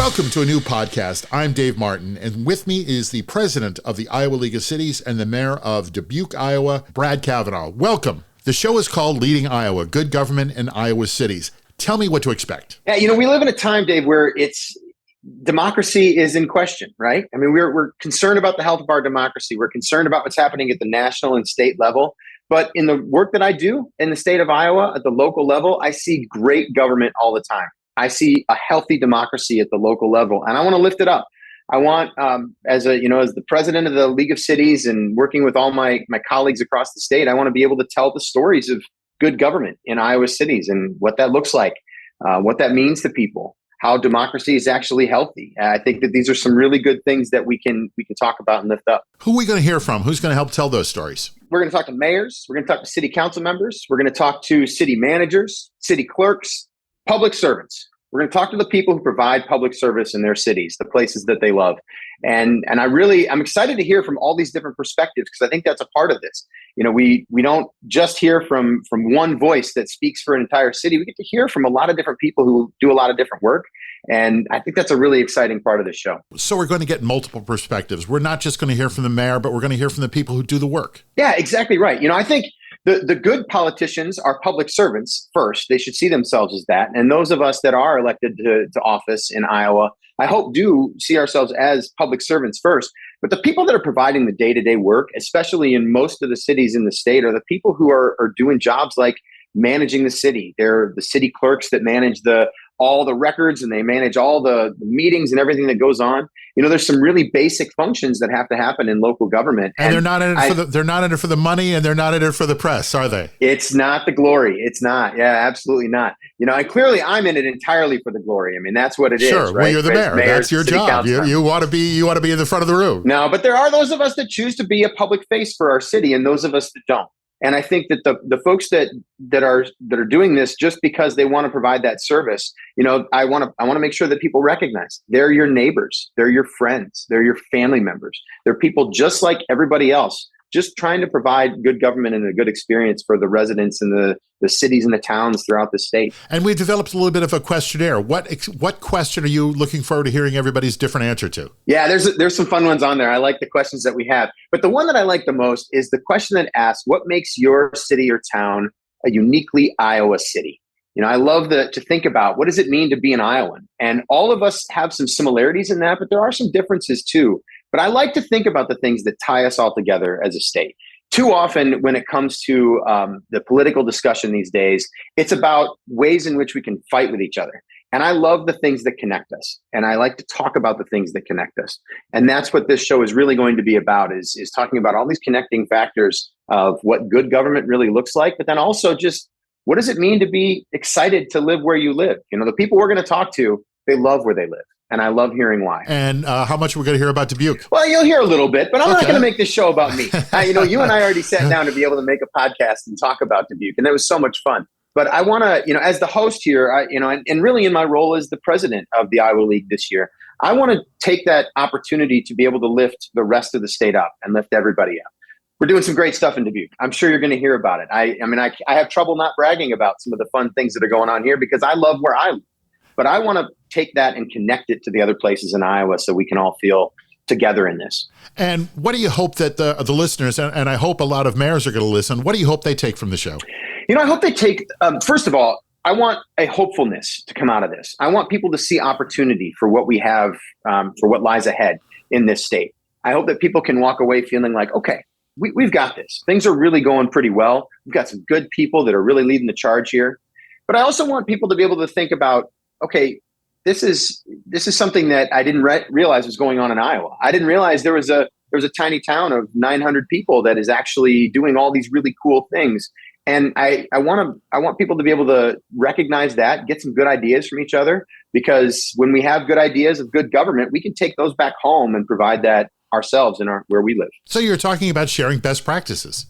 Welcome to a new podcast. I'm Dave Martin, and with me is the president of the Iowa League of Cities and the mayor of Dubuque, Iowa, Brad Cavanagh. Welcome. The show is called Leading Iowa, Good Government in Iowa Cities. Tell me what to expect. Yeah, we live in a time, Dave, where democracy is in question, right? I mean, we're concerned about the health of our democracy. We're concerned about what's happening at the national and state level. But in the work that I do in the state of Iowa at the local level, I see great government all the time. I see a healthy democracy at the local level, and I want to lift it up. I want, as the president of the League of Cities and working with all my colleagues across the state, I want to be able to tell the stories of good government in Iowa cities and what that looks like, what that means to people, how democracy is actually healthy. I think that these are some really good things that we can talk about and lift up. Who are we going to hear from? Who's going to help tell those stories? We're going to talk to mayors. We're going to talk to city council members. We're going to talk to city managers, city clerks, public servants. We're going to talk to the people who provide public service in their cities, the places that they love. And I'm excited to hear from all these different perspectives, because I think that's a part of this. We don't just hear from one voice that speaks for an entire city. We get to hear from a lot of different people who do a lot of different work. And I think that's a really exciting part of the show. So we're going to get multiple perspectives. We're not just going to hear from the mayor, but we're going to hear from the people who do the work. Yeah, exactly right. I think the good politicians are public servants first. They should see themselves as that. And those of us that are elected to office in Iowa, I hope do see ourselves as public servants first. But the people that are providing the day-to-day work, especially in most of the cities in the state, are the people who are doing jobs like managing the city. They're the city clerks that manage all the records, and they manage all the meetings and everything that goes on. There's some really basic functions that have to happen in local government. And they're not in it they're not in it for the money, and they're not in it for the press, are they? It's not the glory. It's not. Yeah, absolutely not. And clearly I'm in it entirely for the glory. I mean, that's what it is. Sure. Right? Well, you're the mayor. That's your job. You want to be in the front of the room. No, but there are those of us that choose to be a public face for our city, and those of us that don't. And I think that the folks that are doing this just because they want to provide that service, I want to make sure that people recognize they're your neighbors, they're your friends, they're your family members. They're people just like everybody else, just trying to provide good government and a good experience for the residents and the cities and the towns throughout the state. And we developed a little bit of a questionnaire. What question are you looking forward to hearing everybody's different answer to? Yeah, there's some fun ones on there. I like the questions that we have. But the one that I like the most is the question that asks, what makes your city or town a uniquely Iowa city? I love to think about, what does it mean to be an Iowan? And all of us have some similarities in that, but there are some differences too. But I like to think about the things that tie us all together as a state. Too often when it comes to the political discussion these days, it's about ways in which we can fight with each other. And I love the things that connect us. And I like to talk about the things that connect us. And that's what this show is really going to be about, is talking about all these connecting factors of what good government really looks like, but then also just what does it mean to be excited to live where you live? The people we're going to talk to, they love where they live. And I love hearing why. And how much are we going to hear about Dubuque? Well, you'll hear a little bit, but I'm not going to make this show about me. You and I already sat down to be able to make a podcast and talk about Dubuque, and that was so much fun. But I want to, as the host here, and really in my role as the president of the Iowa League this year, I want to take that opportunity to be able to lift the rest of the state up and lift everybody up. We're doing some great stuff in Dubuque. I'm sure you're going to hear about it. I have trouble not bragging about some of the fun things that are going on here because I love where I live. But I want to take that and connect it to the other places in Iowa so we can all feel together in this. And what do you hope that the listeners, and I hope a lot of mayors are going to listen, what do you hope they take from the show? I hope they take, first of all, I want a hopefulness to come out of this. I want people to see opportunity for what we have, for what lies ahead in this state. I hope that people can walk away feeling like, okay, we've got this. Things are really going pretty well. We've got some good people that are really leading the charge here. But I also want people to be able to think about, okay, this is something that I didn't realize was going on in Iowa. I didn't realize there was a tiny town of 900 people that is actually doing all these really cool things. And I want people to be able to recognize that, get some good ideas from each other, because when we have good ideas of good government, we can take those back home and provide that ourselves in where we live. So you're talking about sharing best practices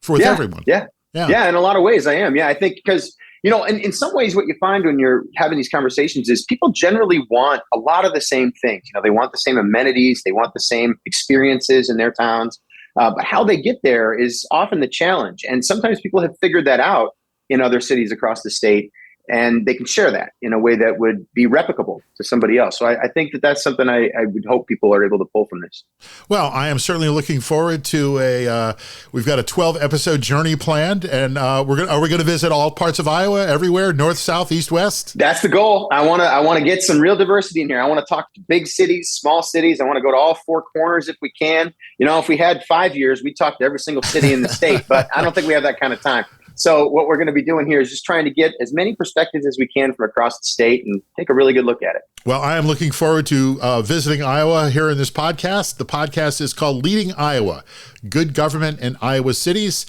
with everyone. Yeah. In a lot of ways I am. Yeah, I think because in some ways, what you find when you're having these conversations is people generally want a lot of the same things. They want the same amenities, they want the same experiences in their towns. But how they get there is often the challenge. And sometimes people have figured that out in other cities across the state. and they can share that in a way that would be replicable to somebody else. So I think that that's something I would hope people are able to pull from this. Well, I am certainly looking forward to we've got a 12-episode journey planned, and are we going to visit all parts of Iowa, everywhere, north, south, east, west? That's the goal. I want to get some real diversity in here. I want to talk to big cities, small cities. I want to go to all four corners if we can. If we had 5 years, we'd talk to every single city in the state, but I don't think we have that kind of time. So what we're going to be doing here is just trying to get as many perspectives as we can from across the state and take a really good look at it. Well, I am looking forward to visiting Iowa here in this podcast. The podcast is called Leading Iowa, Good Government in Iowa Cities.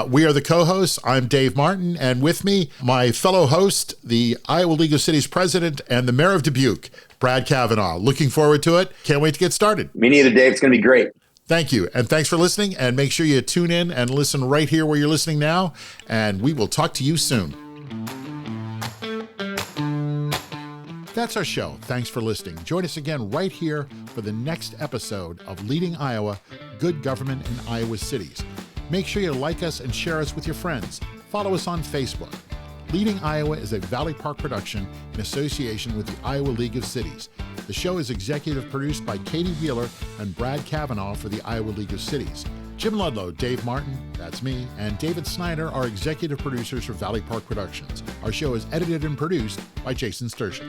We are the co-hosts. I'm Dave Martin, and with me, my fellow host, the Iowa League of Cities president and the mayor of Dubuque, Brad Cavanagh. Looking forward to it. Can't wait to get started. Me neither, Dave. It's going to be great. Thank you. And thanks for listening. And make sure you tune in and listen right here where you're listening now. And we will talk to you soon. That's our show. Thanks for listening. Join us again right here for the next episode of Leading Iowa, Good Government in Iowa Cities. Make sure you like us and share us with your friends. Follow us on Facebook. Leading Iowa is a Valley Park production in association with the Iowa League of Cities. The show is executive produced by Katie Wheeler and Brad Cavanagh for the Iowa League of Cities. Jim Ludlow, Dave Martin, that's me, and David Snyder are executive producers for Valley Park Productions. Our show is edited and produced by Jason Stershic.